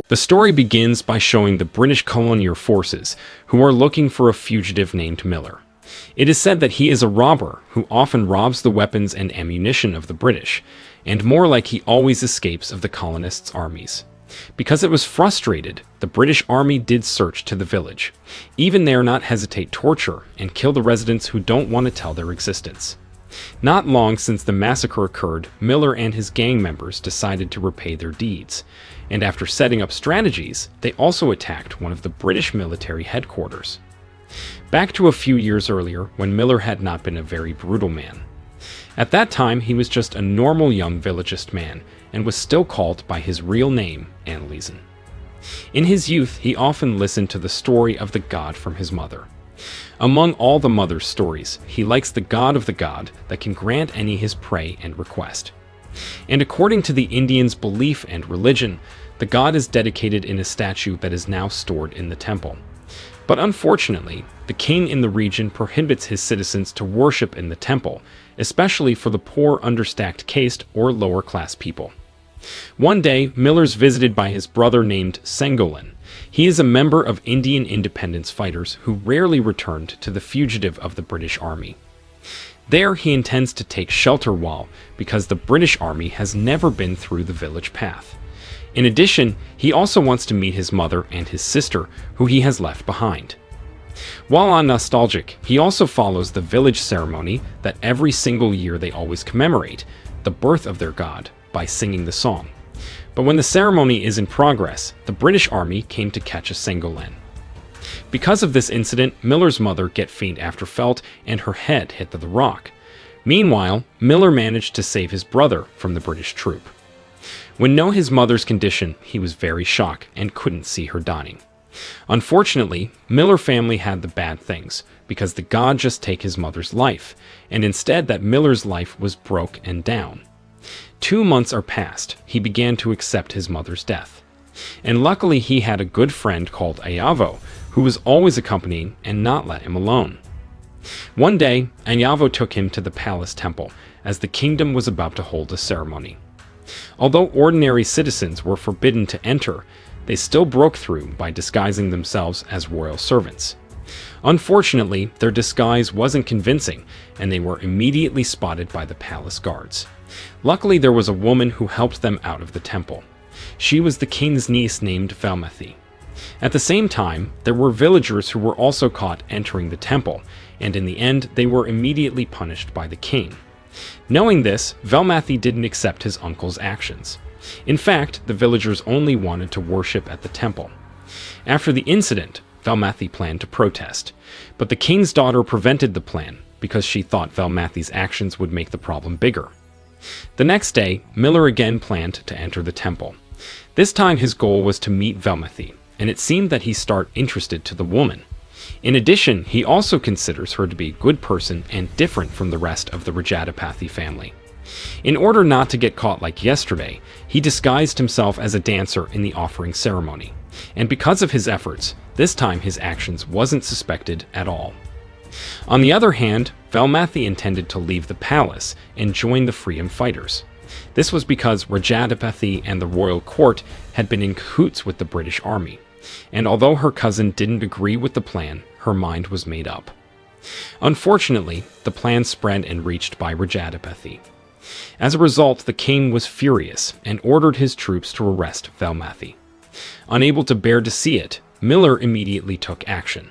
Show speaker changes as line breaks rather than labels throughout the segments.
The story begins by showing the British colonial forces, who are looking for a fugitive named Miller. It is said that he is a robber who often robs the weapons and ammunition of the British, and more like he always escapes of the colonists' armies. Because it was frustrated, the British army did search to the village. Even there not hesitate torture and kill the residents who don't want to tell their existence. Not long since the massacre occurred, Miller and his gang members decided to repay their deeds, and after setting up strategies, they also attacked one of the British military headquarters. Back to a few years earlier, when Miller had not been a very brutal man. At that time, he was just a normal young villagist man, and was still called by his real name, Anneliesen. In his youth, he often listened to the story of the god from his mother. Among all the mother's stories, he likes the god of the god that can grant any his pray and request. And according to the Indians' belief and religion, the god is dedicated in a statue that is now stored in the temple. But unfortunately, the king in the region prohibits his citizens to worship in the temple, especially for the poor understacked caste or lower class people. One day, Miller's visited by his brother named Sengolan. He is a member of Indian independence fighters who rarely returned to the fugitive of the British army. There he intends to take shelter while, because the British army has never been through the village path. In addition, he also wants to meet his mother and his sister, who he has left behind. While on nostalgic, he also follows the village ceremony that every single year they always commemorate, the birth of their god, by singing the song. But when the ceremony is in progress, the British army came to catch a Sengolan. Because of this incident, Miller's mother get faint after felt and her head hit the rock. Meanwhile, Miller managed to save his brother from the British troop. When know his mother's condition, he was very shocked and couldn't see her dying. Unfortunately, Miller family had the bad things, because the god just take his mother's life, and instead that Miller's life was broke and down. 2 months are passed, he began to accept his mother's death. And luckily he had a good friend called Ayavo, who was always accompanying and not let him alone. One day, Ayavo took him to the palace temple, as the kingdom was about to hold a ceremony. Although ordinary citizens were forbidden to enter, they still broke through by disguising themselves as royal servants. Unfortunately, their disguise wasn't convincing, and they were immediately spotted by the palace guards. Luckily, there was a woman who helped them out of the temple. She was the king's niece named Velmathi. At the same time, there were villagers who were also caught entering the temple, and in the end, they were immediately punished by the king. Knowing this, Velmathi didn't accept his uncle's actions. In fact, the villagers only wanted to worship at the temple. After the incident, Velmathi planned to protest, but the king's daughter prevented the plan because she thought Velmathi's actions would make the problem bigger. The next day, Miller again planned to enter the temple. This time his goal was to meet Velmathi, and it seemed that he started interested to the woman. In addition, he also considers her to be a good person and different from the rest of the Rajapathy family. In order not to get caught like yesterday, he disguised himself as a dancer in the offering ceremony. And because of his efforts, this time his actions wasn't suspected at all. On the other hand, Velmathi intended to leave the palace and join the freedom fighters. This was because Rajapathy and the royal court had been in cahoots with the British army. And although her cousin didn't agree with the plan, her mind was made up. Unfortunately, the plan spread and reached by Rajapathy. As a result, the king was furious and ordered his troops to arrest Velmathi. Unable to bear to see it, Miller immediately took action.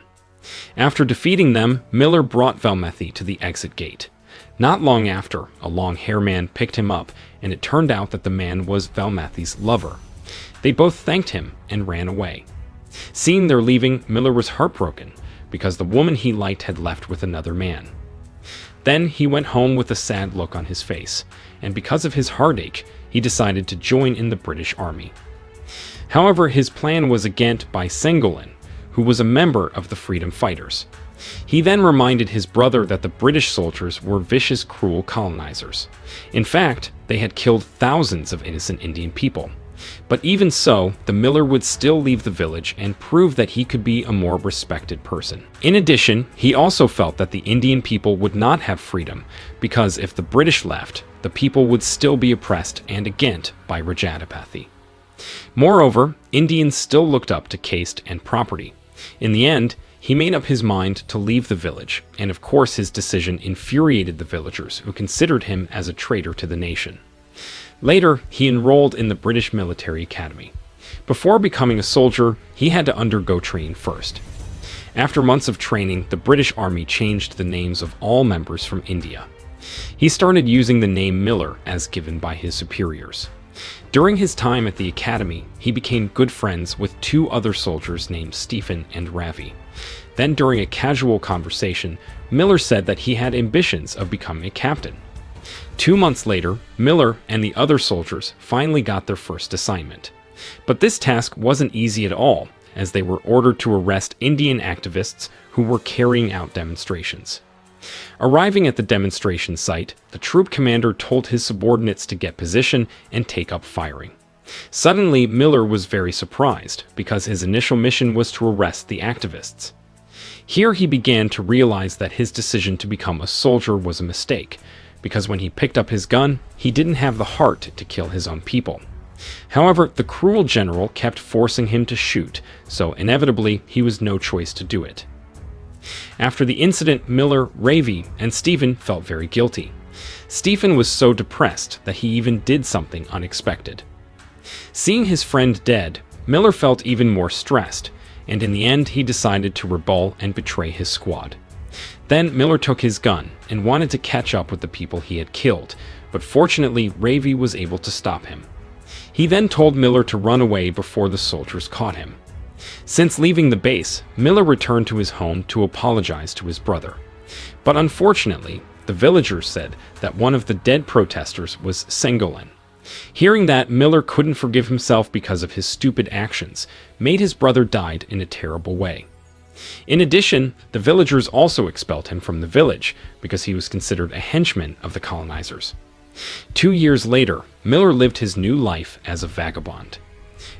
After defeating them, Miller brought Velmathi to the exit gate. Not long after, a long-haired man picked him up, and it turned out that the man was Velmathi's lover. They both thanked him and ran away. Seeing their leaving, Miller was heartbroken, because the woman he liked had left with another man. Then he went home with a sad look on his face, and because of his heartache, he decided to join in the British army. However, his plan was against by Sengolan, who was a member of the freedom fighters. He then reminded his brother that the British soldiers were vicious, cruel colonizers. In fact, they had killed thousands of innocent Indian people. But even so, the Miller would still leave the village and prove that he could be a more respected person. In addition, he also felt that the Indian people would not have freedom, because if the British left, the people would still be oppressed and against by Rajapathy. Moreover, Indians still looked up to caste and property. In the end, he made up his mind to leave the village, and of course his decision infuriated the villagers who considered him as a traitor to the nation. Later, he enrolled in the British Military Academy. Before becoming a soldier, he had to undergo training first. After months of training, the British Army changed the names of all members from India. He started using the name Miller as given by his superiors. During his time at the academy, he became good friends with two other soldiers named Stephen and Ravi. Then during a casual conversation, Miller said that he had ambitions of becoming a captain. 2 months later, Miller and the other soldiers finally got their first assignment. But this task wasn't easy at all, as they were ordered to arrest Indian activists who were carrying out demonstrations. Arriving at the demonstration site, the troop commander told his subordinates to get position and take up firing. Suddenly, Miller was very surprised, because his initial mission was to arrest the activists. Here he began to realize that his decision to become a soldier was a mistake, because when he picked up his gun, he didn't have the heart to kill his own people. However, the cruel general kept forcing him to shoot, so inevitably he was no choice to do it. After the incident, Miller, Ravi, and Stephen felt very guilty. Stephen was so depressed that he even did something unexpected. Seeing his friend dead, Miller felt even more stressed, and in the end he decided to rebel and betray his squad. Then Miller took his gun and wanted to catch up with the people he had killed, but fortunately Ravi was able to stop him. He then told Miller to run away before the soldiers caught him. Since leaving the base, Miller returned to his home to apologize to his brother. But unfortunately, the villagers said that one of the dead protesters was Sengolan. Hearing that, Miller couldn't forgive himself because of his stupid actions, made his brother died in a terrible way. In addition, the villagers also expelled him from the village because he was considered a henchman of the colonizers. 2 years later, Miller lived his new life as a vagabond.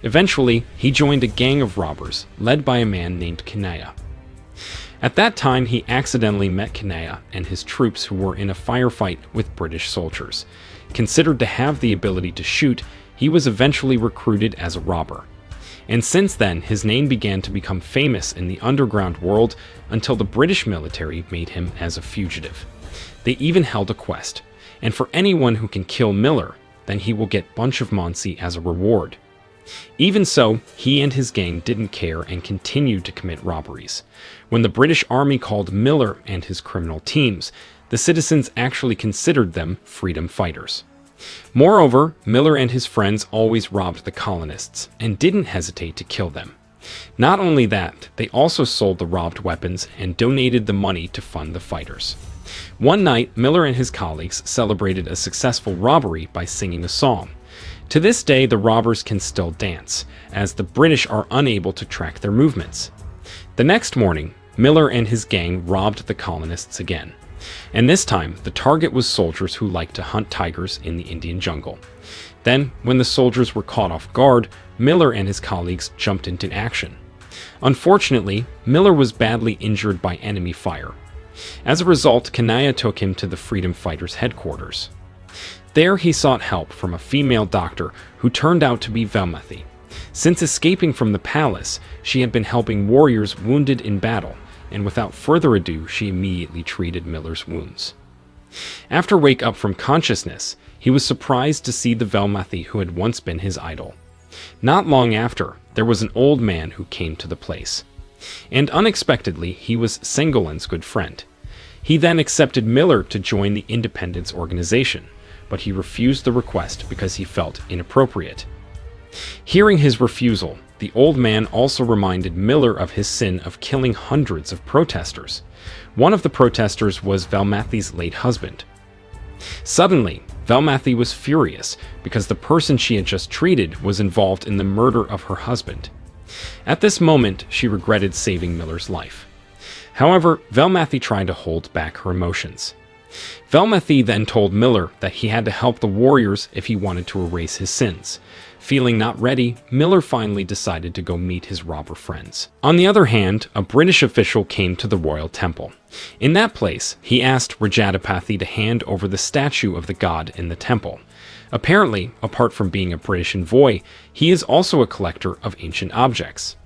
Eventually, he joined a gang of robbers led by a man named Kanaya. At that time, he accidentally met Kanaya and his troops who were in a firefight with British soldiers. Considered to have the ability to shoot, he was eventually recruited as a robber. And since then, his name began to become famous in the underground world until the British military made him as a fugitive. They even held a quest, and for anyone who can kill Miller, then he will get Bunch of Monsi as a reward. Even so, he and his gang didn't care and continued to commit robberies. When the British Army called Miller and his criminal teams, the citizens actually considered them freedom fighters. Moreover, Miller and his friends always robbed the colonists and didn't hesitate to kill them. Not only that, they also sold the robbed weapons and donated the money to fund the fighters. One night, Miller and his colleagues celebrated a successful robbery by singing a song. To this day, the robbers can still dance, as the British are unable to track their movements. The next morning, Miller and his gang robbed the colonists again. And this time, the target was soldiers who liked to hunt tigers in the Indian jungle. Then, when the soldiers were caught off guard, Miller and his colleagues jumped into action. Unfortunately, Miller was badly injured by enemy fire. As a result, Kanaya took him to the freedom fighters' headquarters. There he sought help from a female doctor who turned out to be Velmathi. Since escaping from the palace, she had been helping warriors wounded in battle, and without further ado, she immediately treated Miller's wounds. After wake up from consciousness, he was surprised to see the Velmathi who had once been his idol. Not long after, there was an old man who came to the place. And unexpectedly, he was Sengolan's good friend. He then accepted Miller to join the independence organization, but he refused the request because he felt inappropriate. Hearing his refusal, the old man also reminded Miller of his sin of killing hundreds of protesters. One of the protesters was Velmathi's late husband. Suddenly, Velmathi was furious because the person she had just treated was involved in the murder of her husband. At this moment, she regretted saving Miller's life. However, Velmathi tried to hold back her emotions. Velmathi then told Miller that he had to help the warriors if he wanted to erase his sins. Feeling not ready, Miller finally decided to go meet his robber friends. On the other hand, a British official came to the royal temple. In that place, he asked Rajadapathy to hand over the statue of the god in the temple. Apparently, apart from being a British envoy, he is also a collector of ancient objects.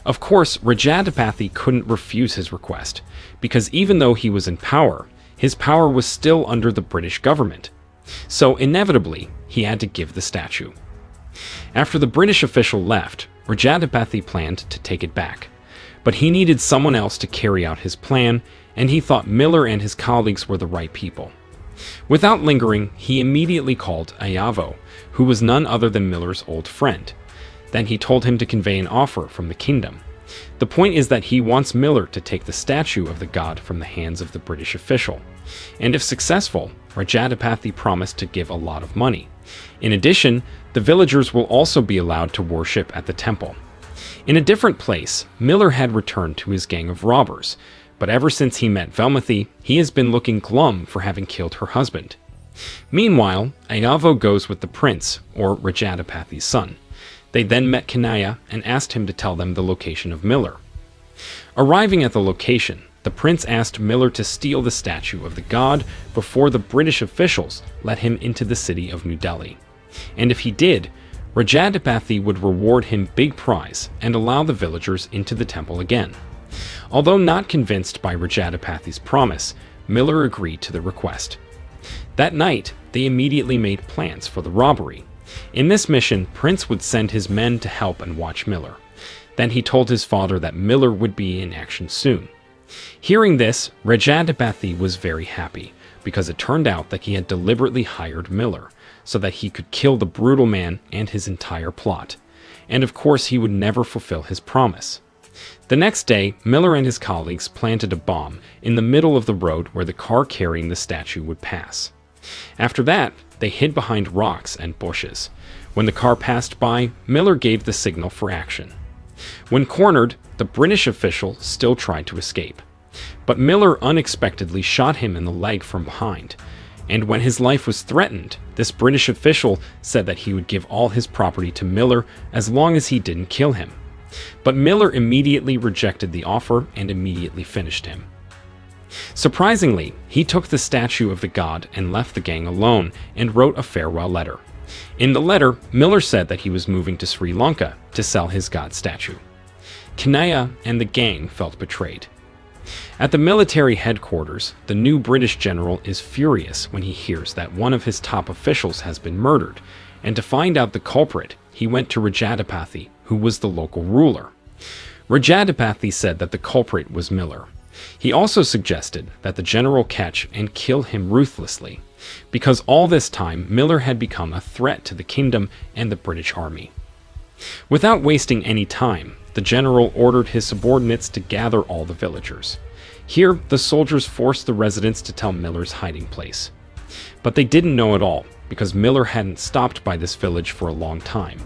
Of course, Rajadipathy couldn't refuse his request, because even though he was in power, his power was still under the British government. So inevitably, he had to give the statue. After the British official left, Rajadipathy planned to take it back. But he needed someone else to carry out his plan, and he thought Miller and his colleagues were the right people. Without lingering, he immediately called Ayavo, who was none other than Miller's old friend. Then he told him to convey an offer from the kingdom. The point is that he wants Miller to take the statue of the god from the hands of the British official. And if successful, Rajadipathy promised to give a lot of money. In addition, the villagers will also be allowed to worship at the temple. In a different place, Miller had returned to his gang of robbers, but ever since he met Velmathy, he has been looking glum for having killed her husband. Meanwhile, Ayavo goes with the prince, or Rajadipathy's son. They then met Kanaya and asked him to tell them the location of Miller. Arriving at the location, the prince asked Miller to steal the statue of the god before the British officials let him into the city of New Delhi. And if he did, Rajadipathy would reward him big prize and allow the villagers into the temple again. Although not convinced by Rajadipathy's promise, Miller agreed to the request. That night, they immediately made plans for the robbery. In this mission, Prince would send his men to help and watch Miller. Then he told his father that Miller would be in action soon. Hearing this, Rajadipathy was very happy, because it turned out that he had deliberately hired Miller, so that he could kill the brutal man and his entire plot. And of course, he would never fulfill his promise. The next day, Miller and his colleagues planted a bomb in the middle of the road where the car carrying the statue would pass. After that, they hid behind rocks and bushes. When the car passed by, Miller gave the signal for action. When cornered, the British official still tried to escape. But Miller unexpectedly shot him in the leg from behind. And when his life was threatened, this British official said that he would give all his property to Miller as long as he didn't kill him. But Miller immediately rejected the offer and immediately finished him. Surprisingly, he took the statue of the god and left the gang alone and wrote a farewell letter. In the letter, Miller said that he was moving to Sri Lanka to sell his god statue. Kanaya and the gang felt betrayed. At the military headquarters, the new British general is furious when he hears that one of his top officials has been murdered, and to find out the culprit, he went to Rajadipathy, who was the local ruler. Rajadipathy said that the culprit was Miller. He also suggested that the general catch and kill him ruthlessly, because all this time Miller had become a threat to the kingdom and the British army. Without wasting any time, the general ordered his subordinates to gather all the villagers. Here, the soldiers forced the residents to tell Miller's hiding place. But they didn't know at all, because Miller hadn't stopped by this village for a long time.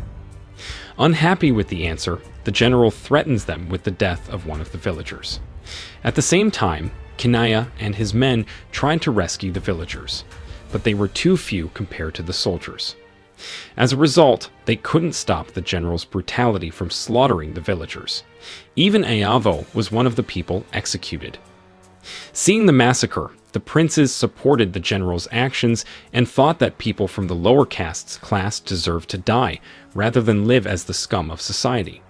Unhappy with the answer, the general threatens them with the death of one of the villagers. At the same time, Kanaya and his men tried to rescue the villagers, but they were too few compared to the soldiers. As a result, they couldn't stop the general's brutality from slaughtering the villagers. Even Ayavo was one of the people executed. Seeing the massacre, the princes supported the general's actions and thought that people from the lower castes class deserved to die, rather than live as the scum of society.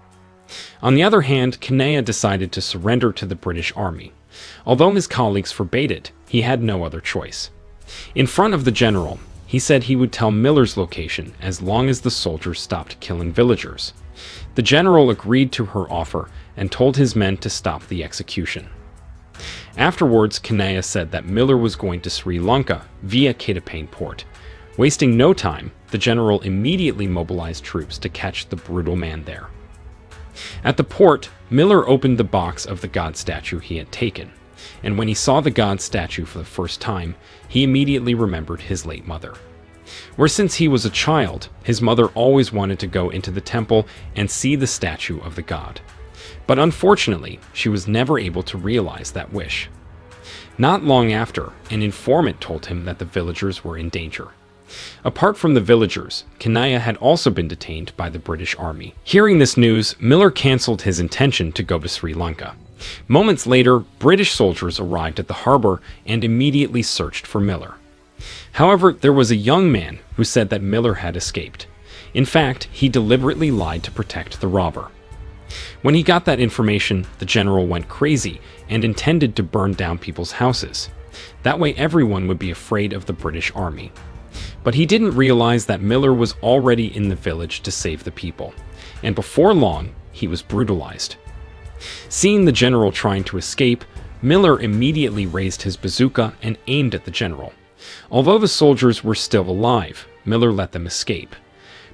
On the other hand, Kanaya decided to surrender to the British army. Although his colleagues forbade it, he had no other choice. In front of the general, he said he would tell Miller's location as long as the soldiers stopped killing villagers. The general agreed to her offer and told his men to stop the execution. Afterwards, Kanaya said that Miller was going to Sri Lanka via Ketapane port. Wasting no time, the general immediately mobilized troops to catch the brutal man there. At the port, Miller opened the box of the god statue he had taken, and when he saw the god statue for the first time, he immediately remembered his late mother. Where since he was a child, his mother always wanted to go into the temple and see the statue of the god. But unfortunately, she was never able to realize that wish. Not long after, an informant told him that the villagers were in danger. Apart from the villagers, Kanaya had also been detained by the British army. Hearing this news, Miller cancelled his intention to go to Sri Lanka. Moments later, British soldiers arrived at the harbor and immediately searched for Miller. However, there was a young man who said that Miller had escaped. In fact, he deliberately lied to protect the robber. When he got that information, the general went crazy and intended to burn down people's houses. That way everyone would be afraid of the British army. But he didn't realize that Miller was already in the village to save the people, and before long, he was brutalized. Seeing the general trying to escape, Miller immediately raised his bazooka and aimed at the general. Although the soldiers were still alive, Miller let them escape,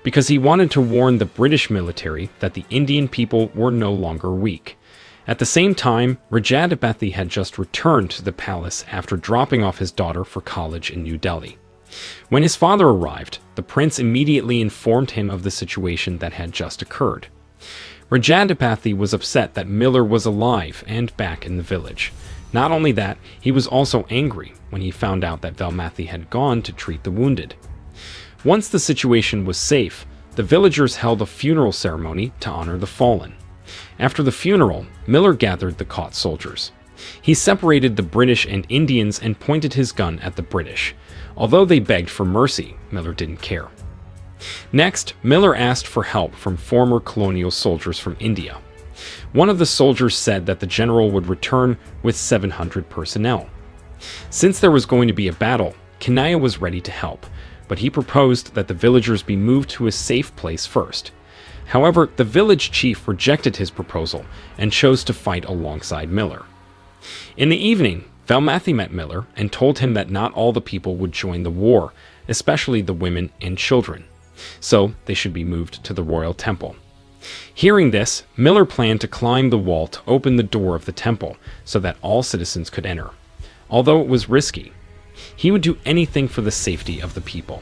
because he wanted to warn the British military that the Indian people were no longer weak. At the same time, Rajadipathy had just returned to the palace after dropping off his daughter for college in New Delhi. When his father arrived, the prince immediately informed him of the situation that had just occurred. Rajadipathy was upset that Miller was alive and back in the village. Not only that, he was also angry when he found out that Velmathi had gone to treat the wounded. Once the situation was safe, the villagers held a funeral ceremony to honor the fallen. After the funeral, Miller gathered the caught soldiers. He separated the British and Indians and pointed his gun at the British. Although they begged for mercy, Miller didn't care. Next, Miller asked for help from former colonial soldiers from India. One of the soldiers said that the general would return with 700 personnel. Since there was going to be a battle, Kanaya was ready to help, but he proposed that the villagers be moved to a safe place first. However, the village chief rejected his proposal and chose to fight alongside Miller. In the evening, Velmathi met Miller and told him that not all the people would join the war, especially the women and children, so they should be moved to the royal temple. Hearing this, Miller planned to climb the wall to open the door of the temple so that all citizens could enter. Although it was risky, he would do anything for the safety of the people.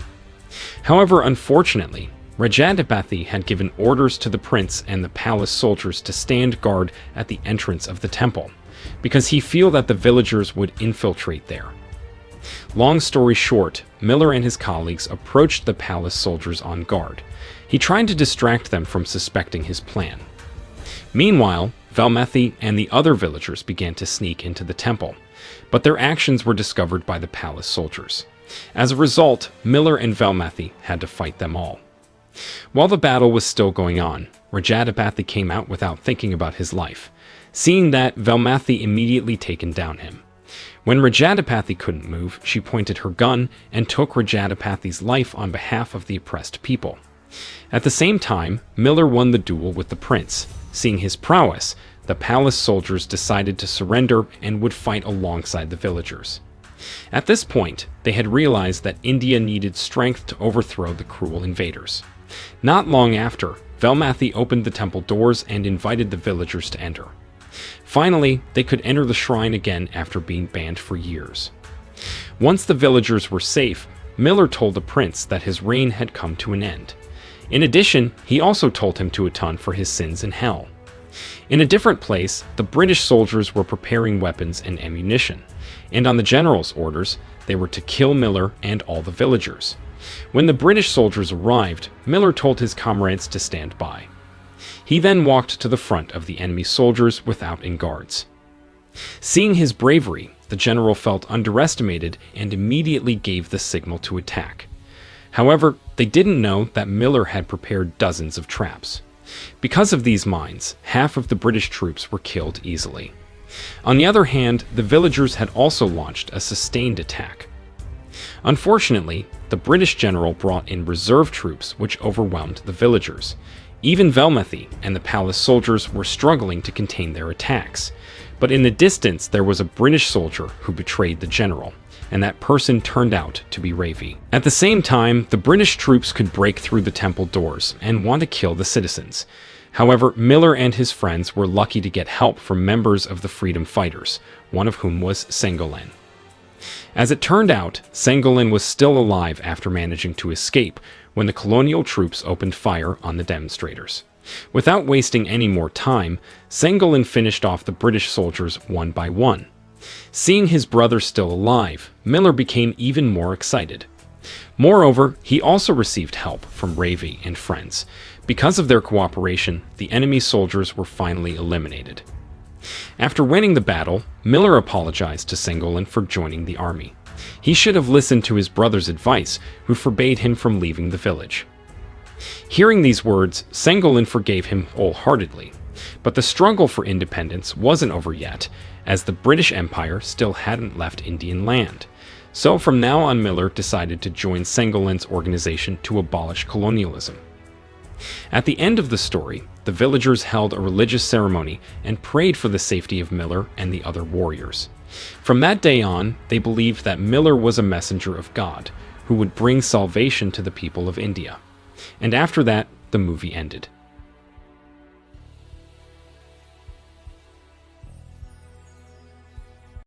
However, unfortunately, Rajadipathy had given orders to the prince and the palace soldiers to stand guard at the entrance of the temple, because he felt that the villagers would infiltrate there. Long story short, Miller and his colleagues approached the palace soldiers on guard. He tried to distract them from suspecting his plan. Meanwhile, Velmathi and the other villagers began to sneak into the temple, but their actions were discovered by the palace soldiers. As a result, Miller and Velmathi had to fight them all. While the battle was still going on, Rajadipathy came out without thinking about his life. Seeing that, Velmathi immediately taken down him. When Rajadipathy couldn't move, she pointed her gun and took Rajadipathy's life on behalf of the oppressed people. At the same time, Miller won the duel with the prince. Seeing his prowess, the palace soldiers decided to surrender and would fight alongside the villagers. At this point, they had realized that India needed strength to overthrow the cruel invaders. Not long after, Velmathi opened the temple doors and invited the villagers to enter. Finally, they could enter the shrine again after being banned for years. Once the villagers were safe, Miller told the prince that his reign had come to an end. In addition, he also told him to atone for his sins in hell. In a different place, the British soldiers were preparing weapons and ammunition, and on the general's orders, they were to kill Miller and all the villagers. When the British soldiers arrived, Miller told his comrades to stand by. He then walked to the front of the enemy soldiers without any guards. Seeing his bravery, the general felt underestimated and immediately gave the signal to attack. However, they didn't know that Miller had prepared dozens of traps. Because of these mines, half of the British troops were killed easily. On the other hand, the villagers had also launched a sustained attack. Unfortunately, the British general brought in reserve troops which overwhelmed the villagers. Even Velmathi and the palace soldiers were struggling to contain their attacks. But in the distance, there was a British soldier who betrayed the general, and that person turned out to be Ravi. At the same time, the British troops could break through the temple doors and want to kill the citizens. However, Miller and his friends were lucky to get help from members of the freedom fighters, one of whom was Sengolen. As it turned out, Sengolen was still alive after managing to escape when the colonial troops opened fire on the demonstrators. Without wasting any more time, Sengolen finished off the British soldiers one by one. Seeing his brother still alive, Miller became even more excited. Moreover, he also received help from Ravi and friends. Because of their cooperation, the enemy soldiers were finally eliminated. After winning the battle, Miller apologized to Sengolen for joining the army. He should have listened to his brother's advice, who forbade him from leaving the village. Hearing these words, Sengolan forgave him wholeheartedly. But the struggle for independence wasn't over yet, as the British Empire still hadn't left Indian land. So from now on, Miller decided to join Sengolan's organization to abolish colonialism. At the end of the story, the villagers held a religious ceremony and prayed for the safety of Miller and the other warriors. From that day on, they believed that Miller was a messenger of God, who would bring salvation to the people of India. And after that, the movie ended.